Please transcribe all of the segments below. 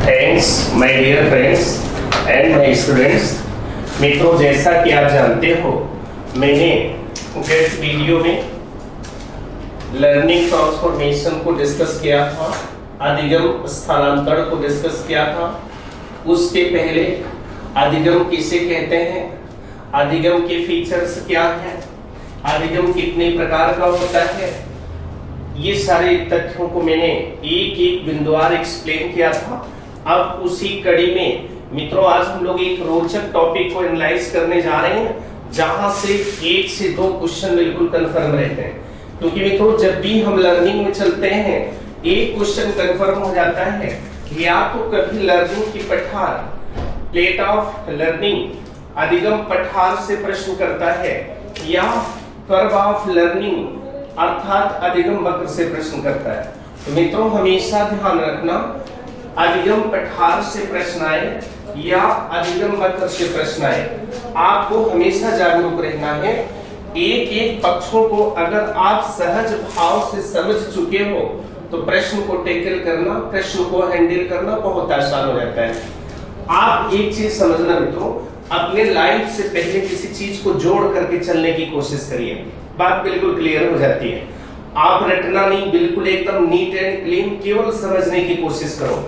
Thanks my dear friends and my students. मित्रों, जैसा कि आप जानते हो, मैंने गेट वीडियो में लर्निंग ट्रांसफॉर्मेशन को डिस्कस किया था, अधिगम स्थानांतरण को डिस्कस किया था। उसके पहले अधिगम किसे कहते हैं, अधिगम के फीचर्स क्या हैं, अधिगम कितने प्रकार का होता है, ये सारे तथ्यों को मैंने एक एक बिंदुवार एक्सप्लेन किया था। अब उसी कड़ी में मित्रों आज हम लोग एक रोचक टॉपिक को एनालाइज करने जा रहे हैं, जहां से 1 से 2 क्वेश्चन बिल्कुल कंफर्म रहते हैं। क्योंकि मित्रों जब भी हम लर्निंग में चलते हैं, एक क्वेश्चन कंफर्म हो जाता है कि या तो कभी लर्निंग की पठार, प्लेट ऑफ लर्निंग अधिगम पठार से प्रश्न करता है, या कर्व ऑफ लर्निंग अर्थात अधिगम वक्र से प्रश्न करता है। तो मित्रों हमेशा ध्यान रखना, अधिगम पठार से प्रश्न आए या अधिगम वक्र से प्रश्न आए, आपको हमेशा जागरूक रहना है। एक एक पक्षों को अगर आप सहज भाव से समझ चुके हो तो प्रश्न को टैकल करना, प्रश्न को हैंडल करना बहुत आसान हो जाता है। आप एक चीज समझना मित्रों, अपने लाइफ से पहले किसी चीज को जोड़ करके चलने की कोशिश करिए, बात बिल्कुल क्लियर हो जाती है। आप रटना नहीं, बिल्कुल एकदम नीट एंड क्लीन, केवल समझने की कोशिश करो।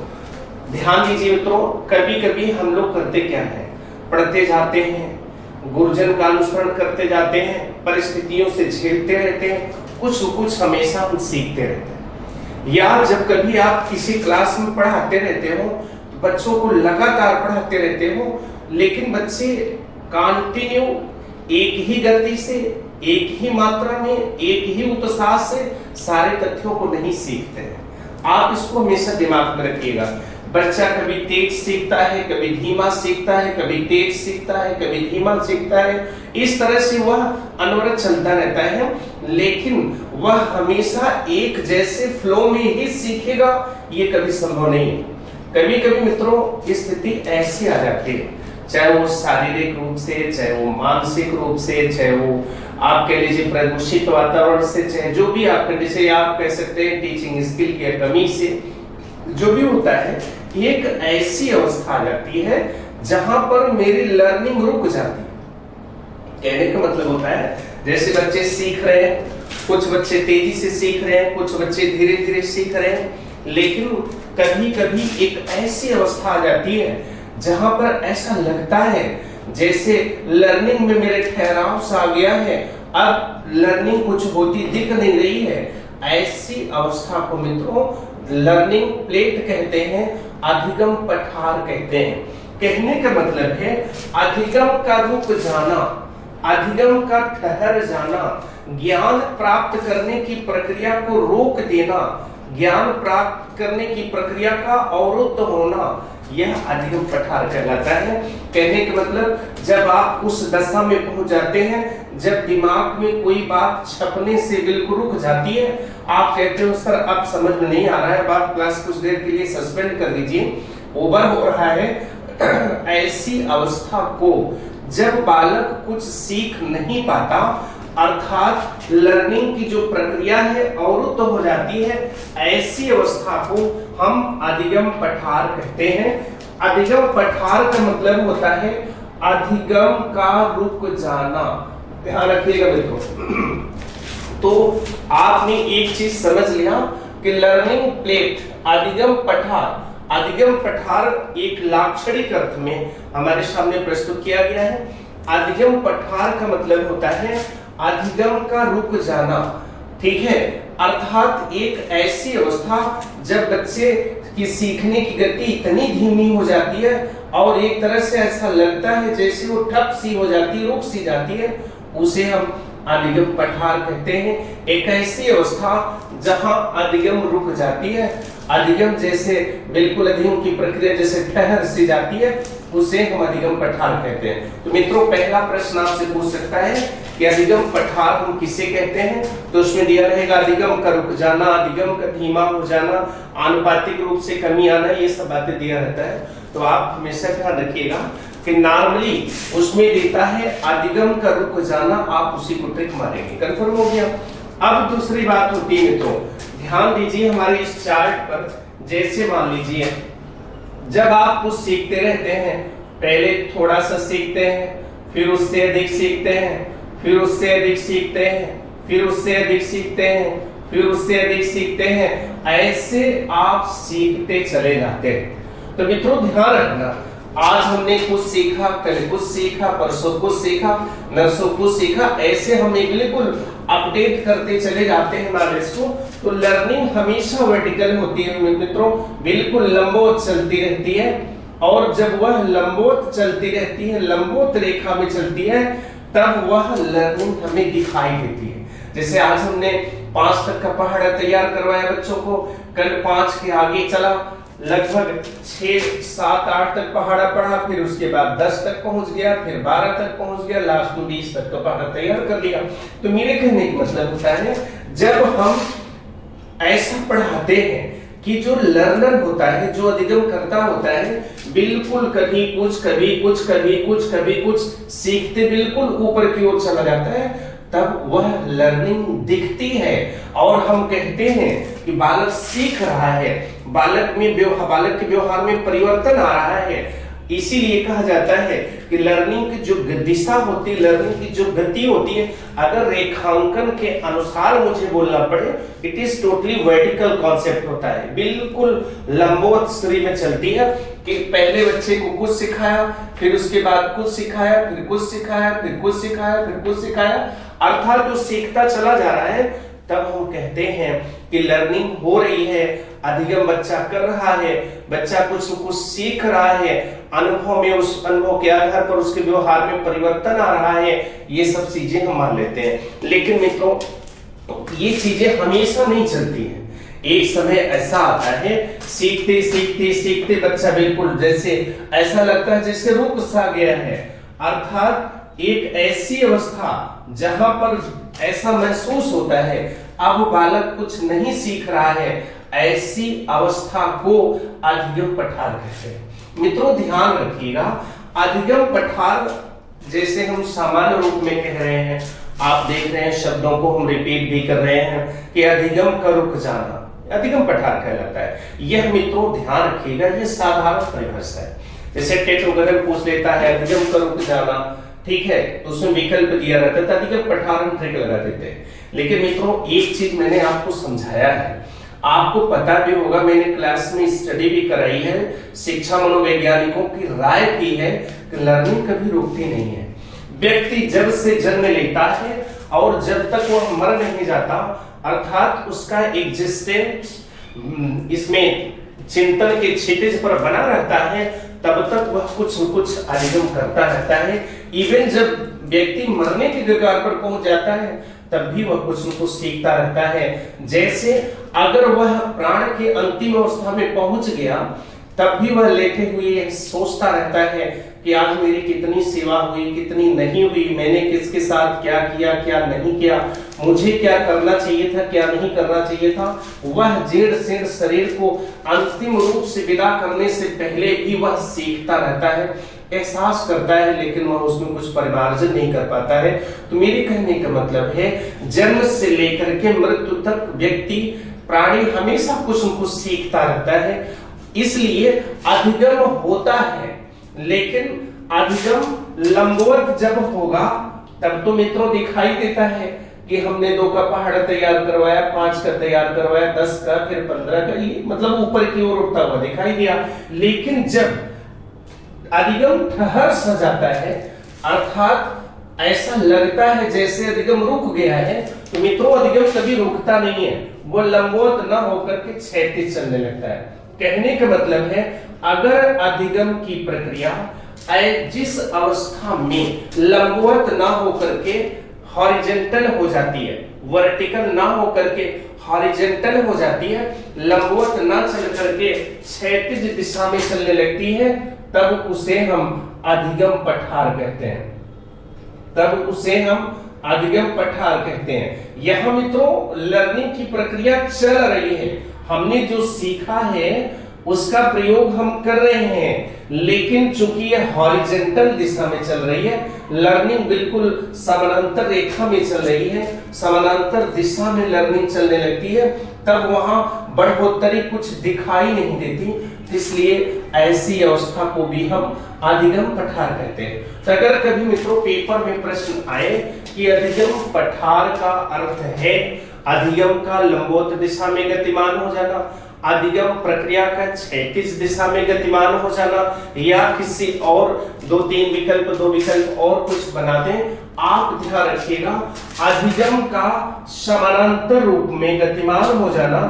ध्यान दीजिए मित्रों, कभी कभी हम लोग करते क्या है, पढ़ते जाते हैं, गुरुजन का अनुसरण करते जाते हैं, परिस्थितियों से झेलते रहते हैं, कुछ न कुछ हमेशा हम सीखते रहते हैं। या जब कभी आप किसी क्लास में पढ़ाते रहते हो, बच्चों को लगातार पढ़ाते रहते हो, लेकिन बच्चे कंटिन्यू एक ही गति से, एक ही मात्रा में, एक ही उत्साह से सारे तथ्यों को नहीं सीखते हैं। आप इसको हमेशा दिमाग में रखिएगा। बच्चा कभी तेज सीखता है, कभी धीमा सीखता है, कभी तेज सीखता है, कभी धीमा सीखता है। इस तरह से वह अनवरत चलता रहता है, लेकिन वह हमेशा एक जैसे फ्लो में ही सीखेगा, ये कभी संभव नहीं है। कभी कभी मित्रों स्थिति ऐसी आ जाती है, चाहे वो शारीरिक रूप से, चाहे वो मानसिक रूप से, चाहे वो आप कह लीजिए प्रदूषित वातावरण से, चाहे जो भी आप जैसे आप कह सकते हैं टीचिंग स्किल की कमी से, जो भी होता है, एक ऐसी अवस्था आ जाती है जहां पर मेरी लर्निंग रुक जाती है। कहने का मतलब होता है जैसे बच्चे सीख रहे हैं, कुछ बच्चे तेजी से सीख रहे हैं, कुछ बच्चे धीरे धीरे सीख रहे हैं, लेकिन कभी कभी एक ऐसी अवस्था आ जाती है जहां पर ऐसा लगता है जैसे लर्निंग में मेरे ठहराव सा आ गया है, अब लर्निंग कुछ होती दिख नहीं रही है। ऐसी अवस्था को मित्रों लर्निंग प्लेट कहते हैं, अधिगम पठार कहते हैं। कहने का मतलब है अधिगम का रुक जाना, अधिगम का ठहर जाना, ज्ञान प्राप्त करने की प्रक्रिया को रोक देना, ज्ञान प्राप्त करने की प्रक्रिया का अवरुद्ध होना, यह अधिगम पठार कहलाता है। कहने का मतलब जब आप उस दशा में पहुंच जाते हैं, जब दिमाग में कोई बात छपने से बिल्कुल रुक जाती है, आप कहते हो सर अब समझ में नहीं आ रहा है, आप क्लास कुछ देर के लिए सस्पेंड कर दीजिए, ओवर हो रहा है। ऐसी अवस्था को जब बालक कुछ सीख नहीं पाता, अर्थात लर्निंग की जो प्रक्रिया है अवरुद्ध हो जाती है, ऐसी अवस्था को हम अधिगम पठार कहते हैं। अधिगम पठार का मतलब होता है अधिगम का रुक जाना। ध्यान रखिएगा मित्रों। तो आपने एक चीज समझ लिया कि लर्निंग प्लेट, अधिगम पठार, अधिगम पठार एक लाक्षणिक अर्थ में हमारे सामने प्रस्तुत किया गया है। अधिगम पठार का मतलब होता है अधिगम का रुक जाना, ठीक है, अर्थात एक ऐसी अवस्था जब बच्चे की सीखने की गति इतनी धीमी हो जाती है और एक तरह से ऐसा लगता है जैसे वो ठप सी हो जाती है, रुक सी जाती है, उसे हम अधिगम पठार कहते हैं। एक ऐसी अवस्था जहां अधिगम रुक जाती है, अधिगम जैसे बिल्कुल अधिगम की प्रक्रिया जैसे ठहर सी जाती है, उसे हम अधिगम पठार कहते हैं। तो मित्रों पहला प्रश्न आपसे पूछ सकता है कि अधिगम पठार हम किसे कहते हैं, तो उसमें दिया रहेगा अधिगम का रुक जाना, अधिगम का धीमा हो जाना, आनुपातिक रूप से कमी आना, ये सब बातें दिया रहता है। तो आप हमेशा ध्यान रखिएगा कि नॉर्मली उसमें देता है अधिगम का रुक जाना, आप उसी को टिक मारेंगे। कंफर्म हो गया। अब दूसरी बात होती है मित्रों, ध्यान दीजिए हमारे इस चार्ट पर, जैसे मान लीजिए जब आप कुछ सीखते रहते हैं, पहले थोड़ा सा सीखते हैं, फिर उससे अधिक सीखते हैं, फिर उससे अधिक सीखते हैं, फिर उससे अधिक सीखते हैं, फिर उससे अधिक सीखते हैं, ऐसे आप सीखते चले जाते हैं। तो मित्रों ध्यान रखना, आज हमने कुछ सीखा, कल कुछ सीखा, परसों कुछ सीखा, नरसों कुछ सीखा, ऐसे हम बिल्कुल अपडेट करते चले जाते हैं नॉलेज को। तो लर्निंग हमेशा वर्टिकल होती है मित्रों, बिल्कुल लंबवत चलती रहती है। और जब वह लंबवत चलती रहती है, लंबवत रेखा में चलती है, तब वह लर्निंग हमें दिखाई देती है। जैसे आज हमने 5 तक का पहाड़ा तैयार करवाया बच्चों को, कल 5 के आगे चला, लगभग 6, 7, 8 तक पहाड़ा पढ़ा, फिर उसके बाद 10 तक पहुंच गया, फिर 12 तक पहुंच गया, लास्ट में 20 तक का पहाड़ा तैयार कर लिया। तो मेरे कहने का मतलब होता है, जब हम ऐसा पढ़ाते हैं कि जो लर्नर होता है, जो अधिगम करता होता है, बिल्कुल कभी कुछ कभी कुछ कभी कुछ कभी कुछ सीखते बिल्कुल ऊपर की ओर चला जाता है, तब वह लर्निंग दिखती है और हम कहते हैं कि बालक सीख रहा है, बालक के व्यवहार में परिवर्तन आ रहा है। इसीलिए कहा जाता है कि लर्निंग की जो दिशा होती है, लर्निंग की जो गति होती है, अगर रेखांकन के अनुसार मुझे बोलना पड़े, it is totally vertical concept होता है, बिल्कुल लंबवत श्रेणी में चलती है कि पहले बच्चे को कुछ सिखाया, फिर उसके बाद कुछ सिखाया, फिर कुछ सिखाया, फिर कुछ सिखाया, फिर कुछ सिखाया, अर्थात जो सीखता चला जा रहा है, तब हम कहते हैं कि लर्निंग हो रही है, अधिगम बच्चा कर रहा है, बच्चा कुछ न कुछ सीख रहा है, अनुभव में, उस अनुभव के आधार पर उसके व्यवहार में परिवर्तन आ रहा है, ये सब चीजें हम मान लेते हैं। लेकिन मित्रों ये चीजें हमेशा नहीं चलती हैं। एक समय ऐसा आता है, सीखते सीखते सीखते बच्चा बिल्कुल जैसे ऐसा लगता है जैसे रुक सा गया है, अर्थात एक ऐसी अवस्था जहां पर ऐसा महसूस होता है अब बालक कुछ नहीं सीख रहा है, ऐसी अवस्था को अधिगम पठार कहते हैं। मित्रों ध्यान रखिएगा, अधिगम पठार जैसे हम सामान्य रूप में कह रहे हैं, आप देख रहे हैं शब्दों को हम रिपीट भी कर रहे हैं कि अधिगम का रुक जाना अधिगम पठार कहलाता है। यह मित्रों ध्यान रखिएगा, यह साधारण परिभाषा है। जैसे टेट वगैरह पूछ लेता है अधिगम का रुक जाना, ठीक है, तो उसमें विकल्प दिया रहता है, अधिगम पठार हम ट्रिक लगा देते हैं। लेकिन मित्रों एक चीज मैंने आपको समझाया है, आपको पता भी होगा, मैंने क्लास में स्टडी भी कराई है, शिक्षा मनोवैज्ञानिकों की राय भी है कि लर्निंग कभी रुकती नहीं है। व्यक्ति जब से जन्म लेता है और जब तक वह मर नहीं जाता, अर्थात उसका एग्जिस्टेंस इसमें चिंतन के क्षितिज पर बना रहता है, तब तक वह कुछ न कुछ अधिगम करता रहता है। इवन जब व्यक्ति मरने के कगार पर पहुंच जाता है, तब भी वह कुछ न कुछ सीखता रहता है। जैसे अगर वह प्राण के अंतिम अवस्था में पहुंच गया, तब भी वह लेटे हुए सोचता रहता है कि आज मेरी कितनी सेवा हुई, कितनी नहीं हुई, मैंने किसके साथ क्या किया, क्या नहीं किया, मुझे क्या करना चाहिए था, क्या नहीं करना चाहिए था। वह जीर्ण शीर्ण शरीर को अंतिम रूप से विदा करने से पहले भी वह सीखता रहता है, एहसास करता है, लेकिन वह उसमें कुछ परिमार्जन नहीं कर पाता है। तो मेरे कहने का मतलब है, जन्म से लेकर के मृत्यु तक व्यक्ति प्राणी हमेशा कुछ न कुछ सीखता रहता है। इसलिए अधिगम होता है, लेकिन अधिगम लंबवत जब होगा तब तो मित्रों दिखाई देता है कि हमने 2 का पहाड़ तैयार करवाया, 5 का तैयार करवाया, 10 का, फिर 15 का, ये मतलब ऊपर की ओर उठता हुआ दिखाई दिया। लेकिन जब अधिगम ठहर सा जाता है, अर्थात ऐसा लगता है जैसे अधिगम रुक गया है, तो मित्रों अधिगम कभी रुकता नहीं है, वो लंबवत न होकर के क्षैतिज चलने लगता है। कहने का मतलब है, अगर अधिगम की प्रक्रिया जिस अवस्था में लंबवत ना होकर के हॉरिजॉन्टल हो जाती है, वर्टिकल ना होकर के हॉरिजॉन्टल हो जाती है, लंबवत ना चल करके क्षैतिज दिशा में चलने लगती है, तब उसे हम अधिगम पठार कहते हैं। तब उसे हम अधिगम पठार कहते हैं। यह मित्रों लर्निंग की प्रक्रिया चल रही है, हमने जो सीखा है उसका प्रयोग हम कर रहे हैं, लेकिन चूंकि यह हॉरिजॉन्टल दिशा में चल रही है, लर्निंग बिल्कुल समानांतर रेखा में चल रही है, समानांतर दिशा में लर्निंग चलने लगती है, तब वहां बढ़ोतरी कुछ दिखाई नहीं देती, इसलिए ऐसी अवस्था को भी हम अधिगम पठार कहते हैं। तो अगर कभी मित्रों पेपर में प्रश्न आए कि अधिगम पठार का अर्थ है अधिगम का लंबवत दिशा में गतिमान हो जाना, अधिगम प्रक्रिया का क्षैतिज दिशा में गतिमान हो जाना, या किसी और दो विकल्प और कुछ बना दें, आप ध्यान रखिएगा अधिगम का समानांतर रूप में गतिमान हो जाना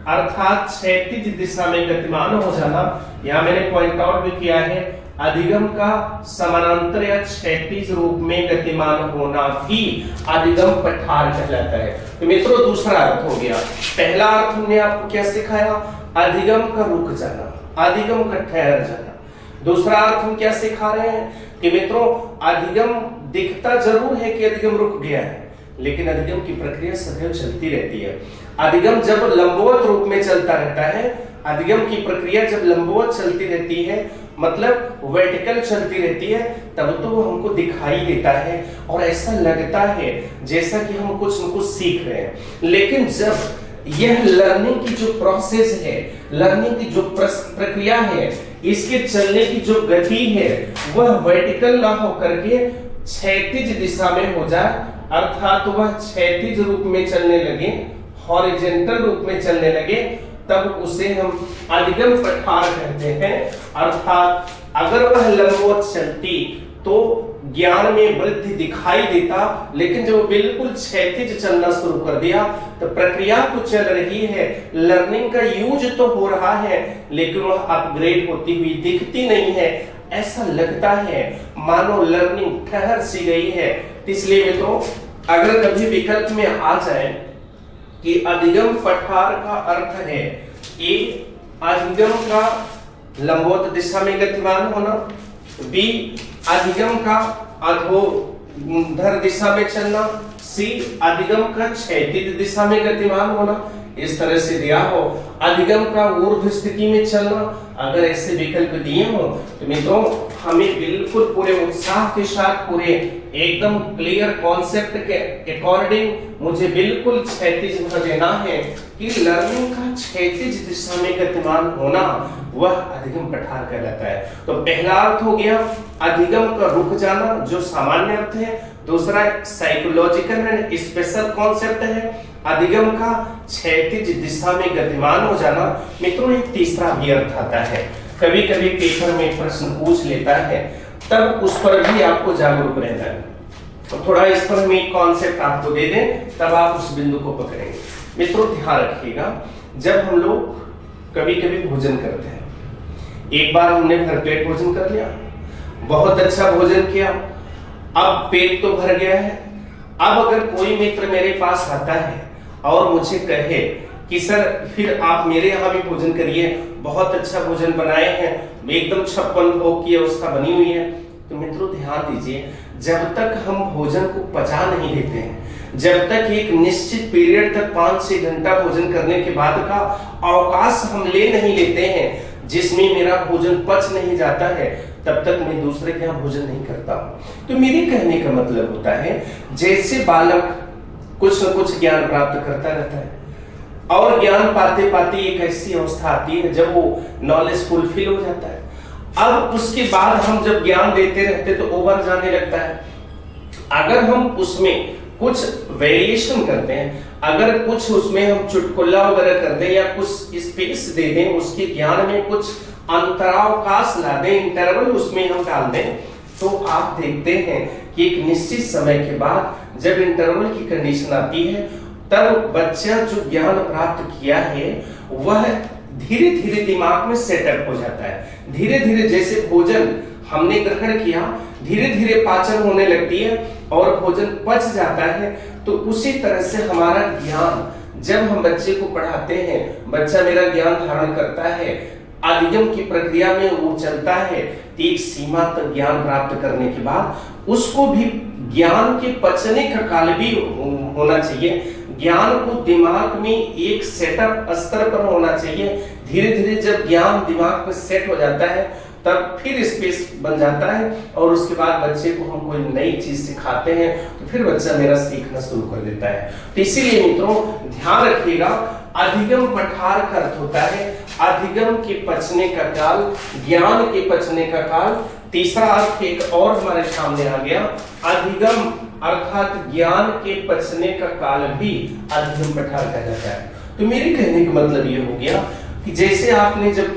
अर्थात क्षैतिज दिशा में गतिमान हो जाना, यहां मैंने पॉइंट आउट भी किया है अधिगम का समानांतर या क्षैतिज रूप में गतिमान होना भी अधिगम पठार कहलाता है। तो मित्रों दूसरा अर्थ हो गया। पहला अर्थ हमने आपको क्या सिखाया, अधिगम का रुक जाना, अधिगम का ठहर जाना। दूसरा अर्थ हम क्या सिखा रहे हैं कि मित्रों अधिगम दिखता जरूर है कि अधिगम रुक गया है, लेकिन अधिगम की प्रक्रिया सदैव चलती रहती है। अधिगम जब लंबवत रूप में चलता रहता है, अधिगम की प्रक्रिया जब लंबवत चलती रहती है मतलब वर्टिकल चलती रहती है, तब तो वो हमको दिखाई देता है और ऐसा लगता है जैसा कि हम कुछ न कुछ सीख रहे हैं। लेकिन जब यह लर्निंग की जो प्रोसेस है, लर्निंग की जो प्रक्रिया है, इसके चलने की जो गति है वह वर्टिकल ना होकर के क्षैतिज दिशा में हो जाए, अर्थात वह क्षैतिज रूप में चलने लगे, हॉरिजॉन्टल रूप में चलने लगे, तब उसे हम अधिगम पठार कहते हैं। अर्थात अगर वह लंबवत चलती तो ज्ञान में वृद्धि दिखाई देता, लेकिन जब बिल्कुल क्षैतिज चलना शुरू कर दिया तो प्रक्रिया तो चल रही है, लर्निंग का यूज तो हो रहा है, लेकिन वह अपग्रेड होती हुई दिखती नहीं है। ऐसा लगता है मानो लर्निंग ठहर सी गई है। इसलिए मित्रों अगर कभी विकल्प में आ जाए कि अधिगम पठार का अर्थ है ए अधिगम का लंबवत दिशा में गतिमान होना, बी अधिगम का अधोधर दिशा में चलना, सी अधिगम का क्षैतिज दिशा में गतिमान होना, इस तरह से दिया हो अधिगम का ऊर्ध्व स्थिति में चलना। अगर ऐसे विकल्प दिए हो तो मित्रों हमें बिल्कुल पूरे उत्साह के साथ पूरे एकदम क्लियर कॉन्सेप्ट के अकॉर्डिंग मुझे बिल्कुल क्षैतिज में देना है कि लर्निंग का क्षैतिज दिशा में गतिमान होना वह अधिगम पठार कहलाता है। तो पहला अर्थ हो गया अधिगम का रुक जाना जो सामान्य अर्थ है, दूसरा साइकोलॉजिकल एंड स्पेशल कॉन्सेप्ट है अधिगम का क्षैतिज दिशा में गतिमान हो जाना। मित्रों एक तीसरा भी अर्थ आता है, कभी कभी पेपर में प्रश्न पूछ लेता है, तब उस पर भी आपको जागरूक रहना है। तो थोड़ा इस पर हम एक कॉन्सेप्ट आपको दे दें, तब आप उस बिंदु को पकड़ेंगे। मित्रों ध्यान रखिएगा, जब हम लोग कभी कभी भोजन करते हैं, एक बार हमने भरपेट भोजन कर लिया, बहुत अच्छा भोजन किया, अब पेट तो भर गया है। अब अगर कोई मित्र मेरे पास आता है और मुझे कहे कि सर फिर आप मेरे यहाँ भी भोजन करिए, बहुत अच्छा भोजन बनाए हैं, एकदम 56 भोग की अवस्था बनी हुई है, तो मित्रों ध्यान दीजिए जब तक हम भोजन को पचा नहीं लेते हैं, जब तक एक निश्चित पीरियड तक 5 से 6 घंटा भोजन करने के बाद का अवकाश हम ले नहीं लेते हैं जिसमें मेरा भोजन पच नहीं जाता है, तब तक मैं दूसरे के यहाँ भोजन नहीं करता हूं। तो मेरे कहने का मतलब होता है जैसे बालक कुछ न कुछ ज्ञान प्राप्त करता रहता है और ज्ञान पाते पाते एक ऐसी अवस्था आती है जब वो नॉलेज फुलफिल हो जाता है, अब उसके बाद हम जब ज्ञान देते रहते तो ओवर जाने लगता है। अगर हम उसमें कुछ वेरिएशन करते हैं, अगर कुछ उसमें हम चुटकुला वगैरह कर दें या कुछ स्पेस दे दें, उसके ज्ञान में कुछ अंतरावकाश ला दें, इंटरवल उसमें हम डाल दें, तो आप देखते हैं कि एक निश्चित समय के बाद जब इंटरवल की कंडीशन आती है तब बच्चा जो ज्ञान प्राप्त किया है वह धीरे धीरे दिमाग में सेटअप हो जाता है। धीरे धीरे जैसे भोजन हमने ग्रहण किया, धीरे धीरे पाचन होने लगती है और भोजन पच जाता है, तो उसी तरह से हमारा ज्ञान जब हम बच्चे को पढ़ाते हैं, बच्चा मेरा ज्ञान धारण करता है, अधिगम की प्रक्रिया में वो चलता है, एक सीमा तक ज्ञान प्राप्त करने के बाद उसको भी ज्ञान के पचने का काल भी होना चाहिए, ज्ञान को दिमाग में एक सेटअप स्तर पर होना चाहिए। धीरे धीरे जब ज्ञान दिमाग में सेट हो जाता है तब फिर स्पेस बन जाता है और उसके बाद बच्चे को हम कोई नई चीज सिखाते हैं तो फिर बच्चा मेरा सीखना शुरू कर देता है। तो इसीलिए मित्रों ध्यान रखिएगा, अधिगम पठार का अर्थ होता है अधिगम के पचने का काल, ज्ञान के पचने का काल। तीसरा अर्थ एक और हमारे सामने आ गया, अधिगम अर्थात ज्ञान के पचने का काल भी अधिगम पठार कहा जाता है। तो मेरे कहने का मतलब ये हो गया कि जैसे आपने जब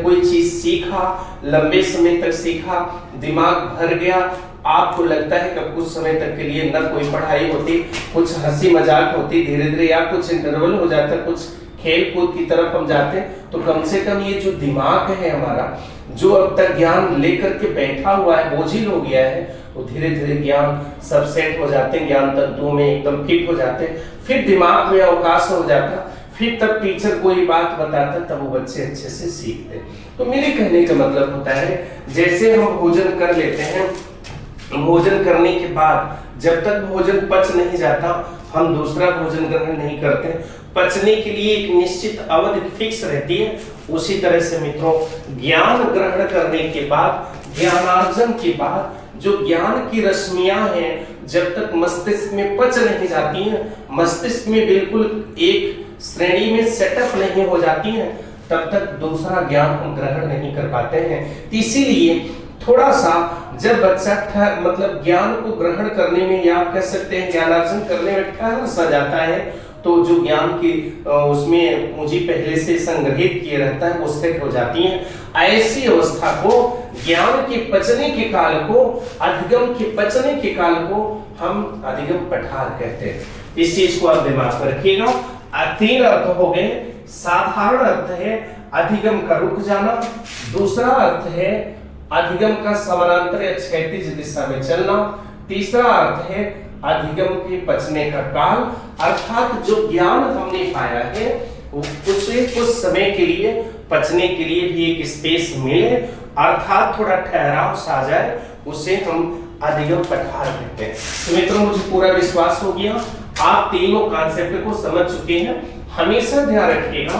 कोई चीज सीखा, लंबे समय तक सीखा, दिमाग भर गया, आपको लगता है कि कुछ समय तक के लिए न कोई पढ़ाई होती, कुछ हंसी मजाक होती, धीरे धीरे या कुछ इंटरवल हो जाता, कुछ खेल कूद की तरफ हम जाते हैं, तो कम से कम ये जो दिमाग है हमारा, जो अब तक ज्ञान लेकर के बैठा हुआ है, बोझिल हो गया है, वो धीरे धीरे ज्ञान सब सेट हो जाते हैं, ज्ञान तत्वों में एकदम फिट हो जाते हैं, फिर दिमाग में अवकाश हो जाता, फिर तब टीचर कोई बात बताता, तब वो बच्चे अच्छे से सीखते। तो मेरे कहने का मतलब होता है जैसे हम भोजन कर लेते हैं, भोजन करने के बाद जब तक भोजन पच नहीं जाता हम दूसरा भोजन ग्रहण नहीं करते, पचने के लिए एक निश्चित अवधि फिक्स रहती है। उसी तरह से मित्रों ज्ञान ग्रहण करने के बाद, ज्ञानार्जन के बाद जो ज्ञान की रश्मियां हैं जब तक मस्तिष्क में पच नहीं जाती हैं, मस्तिष्क में बिल्कुल एक श्रेणी में सेटअप नहीं हो जाती हैं, तब तक दूसरा ज्ञान हम ग्रहण नहीं कर पाते हैं। इसीलिए थोड़ा सा जब बच्चा मतलब ज्ञान को ग्रहण करने में या कह सकते हैं ज्ञानार्जन करने में ठहर सा जाता है, तो जो ज्ञान की उसमें पूंजी पहले से संग्रहित किए रहता है वो सेट हो जाती है। ऐसी अवस्था को ज्ञान के पचने के काल को, अधिगम के पचने के काल को हम अधिगम पठार कहते हैं। इस चीज को आप दिमाग में रखिएगा। तीन अर्थ हो गए। साधारण अर्थ है अधिगम का रुक जाना, दूसरा अर्थ है अधिगम का समानांतर या क्षैतिज दिशा में चलना, तीसरा अर्थ है अधिगम के पचने का काल, अर्थात जो ज्ञान हमने पाया है उसे कुछ समय के लिए पचने के लिए भी एक स्पेस मिले, अर्थात थोड़ा ठहराव सा जाए, उसे हम अधिगम पठार कहते हैं। तो मित्रों मुझे पूरा विश्वास हो गया आप तीनों कॉन्सेप्ट को समझ चुके हैं। हमेशा ध्यान रखिएगा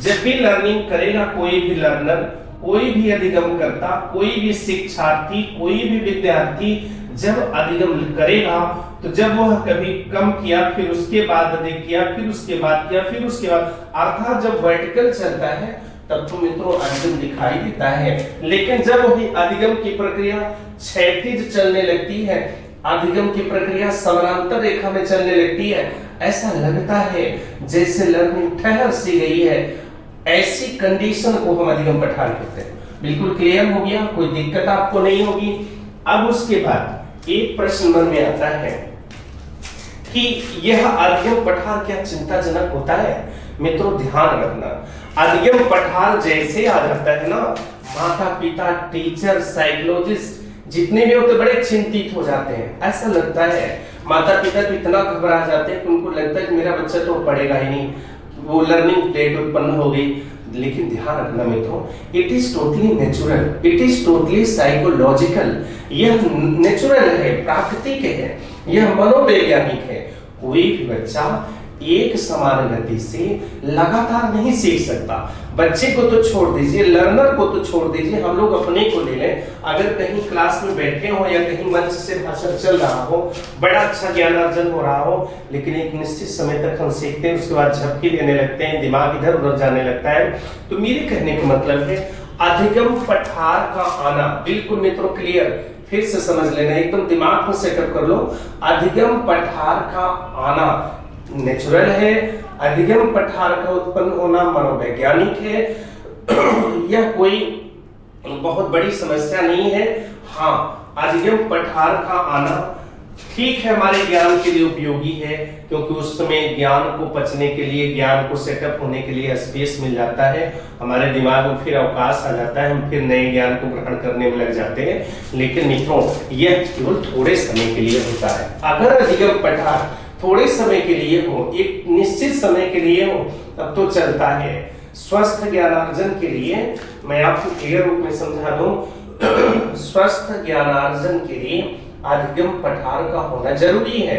जब भी लर्निंग करेगा कोई भी लर्नर, कोई भी अधिगम करता, कोई भी शिक्षार्थी, कोई भी विद्यार्थी जब अधिगम करेगा तो जब वह कभी कम किया, फिर उसके बाद अधिक किया, फिर उसके बाद किया, फिर उसके बाद, अर्थात जब वर्टिकल चलता है तब तो मित्रों अधिगम दिखाई देता है। लेकिन जब वही अधिगम की प्रक्रिया क्षैतिज चलने लगती है, अधिगम की प्रक्रिया समानांतर रेखा में चलने लगती है, ऐसा लगता है जैसे लर्निंग ठहर सी गई है, ऐसी कंडीशन को हम अधिगम पठार कहते हैं। बिल्कुल क्लियर हो गया, कोई दिक्कत आपको नहीं होगी। अब उसके बाद एक प्रश्न मन में आता है कि यह अधिगम पठार क्या चिंताजनक होता है? मित्रों ध्यान रखना, अधिगम पठार जैसे आ जाता है ना, माता पिता, टीचर, साइकोलॉजिस्ट जितने भी होते बड़े चिंतित हो जाते हैं। ऐसा लगता है माता पिता तो इतना घबरा जाते हैं कि उनको लगता है कि मेरा बच्चा तो पढ़ेगा ही नहीं, वो लर्निंग प्लेट उत्पन्न हो गई। लेकिन ध्यान रखना मित्रों, it is totally natural, it is totally psychological. यह नेचुरल है, प्राकृतिक है, यह मनोवैज्ञानिक है। कोई भी बच्चा एक समान गति से लगातार नहीं सीख सकता। बच्चे को तो छोड़ दीजिए, लर्नर को तो छोड़ दीजिए, हम लोग अपने को ले लें। अगर कहीं क्लास में बैठे हो या कहीं मंच से भाषण चल रहा हो, बड़ा अच्छा ज्ञानार्जन हो रहा हो, लेकिन एक निश्चित समय तक हम सीखते हैं, उसके बाद झपकी लेने लगते हैं, दिमाग इधर उधर जाने लगता है। तो मेरे कहने का मतलब है अधिगम पठार का आना, बिल्कुल मित्रों क्लियर, फिर से समझ लेना, एकदम दिमाग में सेटअप कर लो। अधिगम पठार का आना नेचुरल है, अधिगम पठार का उत्पन्न होना मनोवैज्ञानिक है। यह कोई बहुत बड़ी समस्या नहीं है। हाँ, अधिगम पठार का आना ठीक है, हमारे ज्ञान के लिए उपयोगी है, क्योंकि उस समय ज्ञान को पचने के लिए, ज्ञान को सेटअप होने के लिए स्पेस मिल जाता है, हमारे दिमाग में फिर अवकाश आ जाता है, हम फिर नए ज्ञान को ग्रहण करने में लग जाते हैं। लेकिन मित्रों यह केवल थोड़े समय के लिए होता है। अगर अधिगम पठार थोड़े समय के लिए हो, एक निश्चित समय के लिए हो, तब तो चलता है। स्वस्थ ज्ञानार्जन के लिए मैं आपको क्लियर रूप में समझा दूं, स्वस्थ ज्ञानार्जन के लिए अधिगम पठार का होना जरूरी है।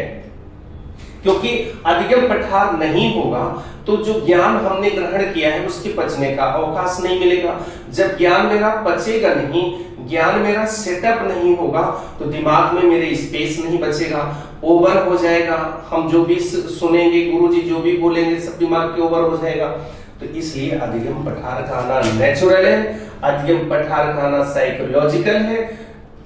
क्योंकि अधिगम पठार नहीं होगा तो जो ज्ञान हमने ग्रहण किया है उसके पचने का अवकाश नहीं मिलेगा। जब ज्ञान मेरा पचेगा नहीं, ज्ञान मेरा सेटअप नहीं होगा, तो दिमाग में मेरे स्पेस नहीं बचेगा, ओवर हो जाएगा। हम जो भी सुनेंगे, गुरुजी जो भी बोलेंगे सब दिमाग के ओवर हो जाएगा। तो इसलिए अधिगम पठार का आना नेचुरल है, अधिगम पठार का आना साइकोलॉजिकल है,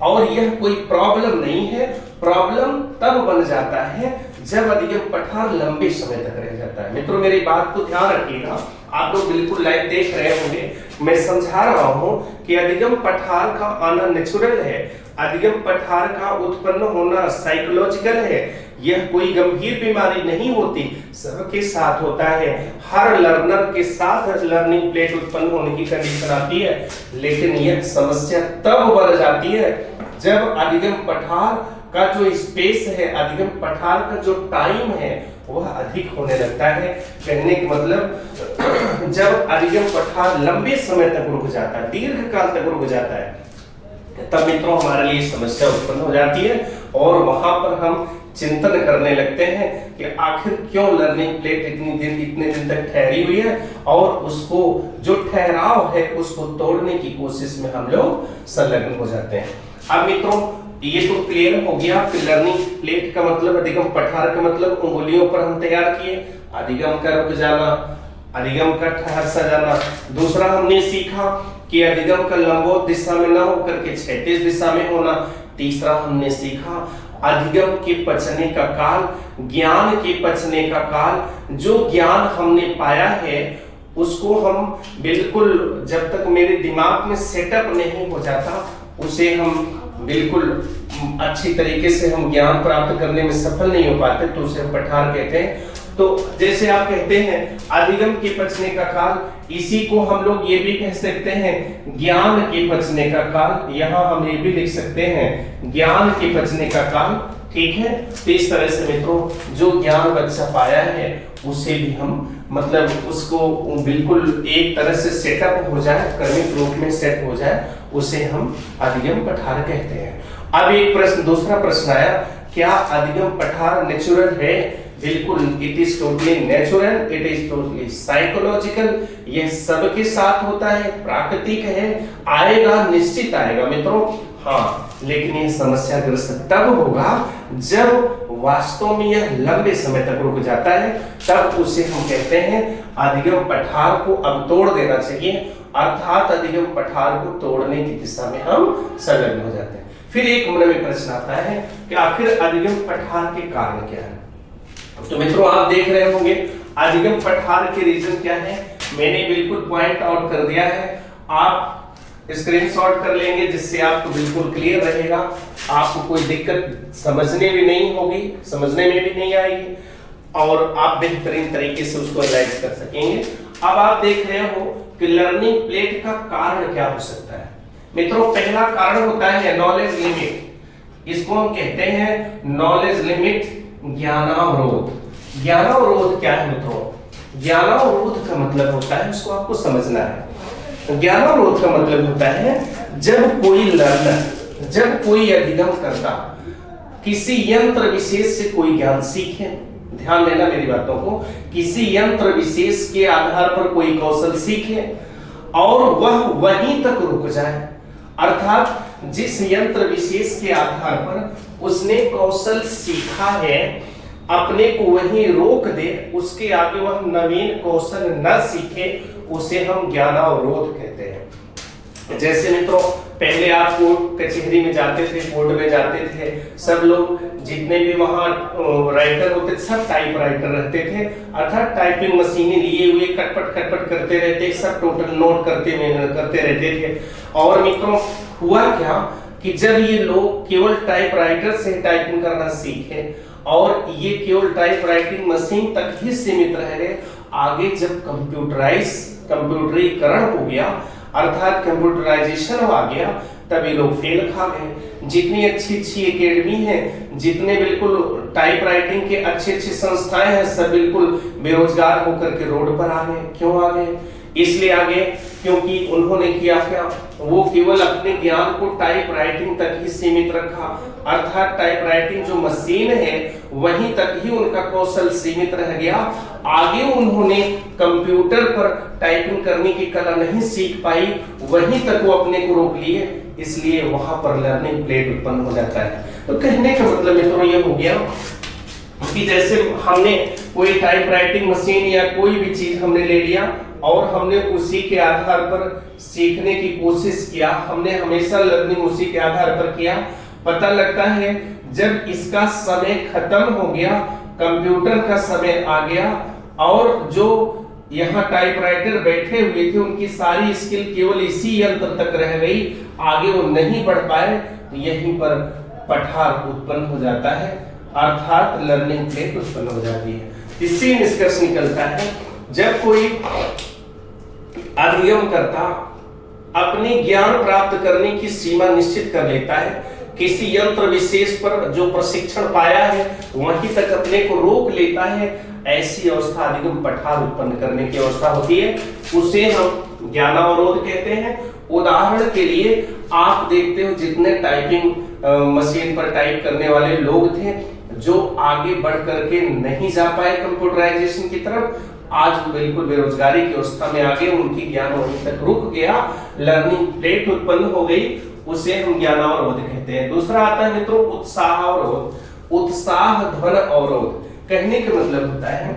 और यह कोई प्रॉब्लम नहीं है। प्रॉब्लम तब बन जाता है जब अधिगम पठार लंबे समय तक रह जाता है। मित्रों मेरी बात को ध्यान रखिएगा, आप लोग बिल्कुल लाइव देख रहे होंगे, मैं समझा रहा हूं कि अधिगम पठार का आना नेचुरल है, अधिगम पठार का उत्पन्न होना साइकोलॉजिकल है। यह कोई गंभीर बीमारी नहीं होती, सबके साथ होता है। हर लर्नर के साथ लर्निंग प्लेट उत्पन्न होने की कंडीशन आती है, लेकिन यह समस्या तब बढ़ जाती है जब अधिगम पठार का जो स्पेस है, अधिगम पठार का जो टाइम है वह अधिक होने लगता है। कहने का मतलब जब अधिगम पठार लंबे समय तक रुक जाता है, दीर्घ काल तक रुक जाता है, तब मित्रों हमारे लिए समस्या उत्पन्न हो जाती है और वहां पर हम चिंतन करने लगते हैं कि आखिर क्यों लर्निंग प्लेट इतने दिन तक ठहरी हुई है, और उसको जो ठहराव है उसको तोड़ने की कोशिश में हम लोग संलग्न हो जाते हैं। अब मित्रों ये तो क्लियर हो गया कि लर्निंग प्लेट का मतलब, अधिगम पठार का मतलब उंगलियों पर हम तैयार किए, अधिगम का रुक जाना, अधिगम का ठहर सा जाना। दूसरा हमने सीखा कि अधिगम का लंबवत दिशा में ना होकर के क्षैतिज दिशा में होना। तीसरा हमने सीखा अधिगम के पचने का काल, ज्ञान के पचने का काल, जो ज्ञान हमने पाया है उसको हम बिल्कुल जब तक मेरे दिमाग में सेटअप नहीं हो जाता उसे हम बिल्कुल अच्छी तरीके से हम ज्ञान प्राप्त करने में सफल नहीं हो पाते, तो उसे हम पठार कहते हैं। तो जैसे आप कहते हैं अधिगम के पचने का काल, इसी को हम लोग ये भी कह सकते हैं ज्ञान के पचने का काल। यहाँ हम ये भी लिख सकते हैं ज्ञान के पचने का काल, ठीक है। तो इस तरह से मित्रों जो ज्ञान बच्चा पाया है उसे भी हम मतलब उसको बिल्कुल एक तरह से सेटअप हो जाए, कर्मिक रूप में सेट हो जाए, उसे हम अधिगम पठार कहते हैं। अब एक प्रश्न, दूसरा प्रश्न आया, क्या अधिगम पठार नेचुरल है? बिल्कुल, it is totally natural, it is totally psychological. यह सबके साथ होता है, प्राकृतिक है, आएगा, निश्चित आएगा मित्रों। हाँ, लेकिन यह समस्याग्रस्त तब होगा जब वास्तव में यह लंबे समय तक रुक जाता है, तब उसे हम कहते हैं अधिगम पठार को अब तोड़ देना चाहिए, अर्थात अधिगम पठार को तोड़ने की दिशा में हम संलग्न हो जाते हैं। फिर एक मन में प्रश्न आता है कि आखिर अधिगम पठार के कारण क्या है? तो मित्रों आप देख रहे होंगे अधिगम पठार के रीजन क्या है, मैंने बिल्कुल पॉइंट आउट कर दिया है। आप स्क्रीनशॉट कर लेंगे जिससे आपको बिल्कुल क्लियर रहेगा, आपको कोई दिक्कत समझने भी नहीं होगी, समझने में भी नहीं आएगी, और आप बेहतरीन तरीके से उसको एनालाइज कर सकेंगे। अब आप देख रहे हो कि लर्निंग प्लेट का कारण क्या हो सकता है। मित्रों पहला कारण होता है नॉलेज लिमिट, इसको हम कहते हैं नॉलेज लिमिट, ज्ञानावरोध। ज्ञानावरोध क्या है मित्रों? ज्ञानावरोध का मतलब होता है, उसको आपको समझना है। ज्ञानावरोध का मतलब होता है जब कोई लर्नर, जब कोई अधिगम करता किसी यंत्र विशेष से कोई ज्ञान सीखे, ध्यान देना मेरी बातों को, किसी यंत्र विशेष के आधार पर कोई कौशल सीखे और वह वहीं तक रुक जाए, अर्थात जिस यंत्र विशेष के आधार पर उसने कौशल सीखा है अपने को वहीं रोक दे, उसके आगे वह नवीन कौशल न सीखे, उसे हम ज्ञानावरोध कहते हैं। जैसे मित्रों पहले आप कोर्ट कचहरी में जाते थे, कोर्ट में जाते थे, सब लोग जितने भी वहां राइटर होते थे सब टाइप राइटर रहते थे, अर्थात टाइपिंग मशीनें लिए हुए कटपट कटपट करते रहते, सब टोटल नोट करते रहते थे। और मित्रों हुआ क्या कि जब ये लोग केवल टाइप राइटर से टाइपिंग करना सीखे और ये केवल टाइप राइटिंग मशीन तक ही सीमित रह गए, आगे जब कंप्यूटरीकरण हो गया, अर्थात कंप्यूटराइजेशन आ गया, तब ये लोग फेल खा गए। जितनी अच्छी अच्छी एकेडमी है, जितने बिल्कुल टाइप राइटिंग के अच्छे अच्छे संस्थाएं हैं, सब बिल्कुल बेरोजगार होकर के रोड पर आ गए। क्यों आ गए? इसलिए आ गए क्योंकि उन्होंने किया क्या, वो केवल अपने ज्ञान को टाइप राइटिंग तक ही सीमित रखा, अर्थात टाइप राइटिंग जो मशीन है वहीं तक ही उनका कौशल सीमित रह गया। आगे उन्होंने कंप्यूटर पर टाइपिंग करने की कला नहीं सीख पाई, वहीं तक वो अपने को रोक लिए, इसलिए वहां पर लर्निंग प्लेट उत्पन्न हो जाता है। तो कहने का मतलब मित्रों ये हो गया कि जैसे हमने कोई टाइप राइटिंग मशीन या कोई भी चीज हमने ले लिया और हमने उसी के आधार पर सीखने की कोशिश किया, हमने हमेशा लर्निंग उसी के आधार पर किया। पता लगता है जब इसका समय खत्म हो गया, कंप्यूटर का समय आ गया और जो यहाँ टाइपराइटर बैठे हुए थे उनकी सारी स्किल केवल इसी यंत्र तक रह गई, आगे वो नहीं बढ़ पाए, तो यहीं पर पठार उत्पन्न हो जाता है, अर्थात लर्निंग प्लेट उत्पन्न हो जाती है। इससे निष्कर्ष निकलता है जब कोई अधिगम करता अपने ज्ञान प्राप्त करने की सीमा निश्चित कर लेता है, किसी यंत्र विशेष पर जो प्रशिक्षण पाया है वहीं तक अपने को रोक लेता है, ऐसी अवस्था अधिगम पठार उत्पन्न करने की अवस्था होती है, उसे हम ज्ञानावरोध कहते हैं। उदाहरण के लिए आप देखते हो जितने टाइपिंग मशीन पर टाइप करने वाले लोग थे जो आगे बढ़ करके नहीं जा पाए कंप्यूटराइजेशन की तरफ, आज बिल्कुल बेरोजगारी की अवस्था में आ गए, उनकी ज्ञान वहीं तक रुक गया, लर्निंग प्लेट उत्पन्न हो गई, उसे हम ज्ञानावरोध कहते हैं। दूसरा आता है मित्रों उत्साह अवरोध। उत्साह ध्वन अवरोध कहने का मतलब होता है,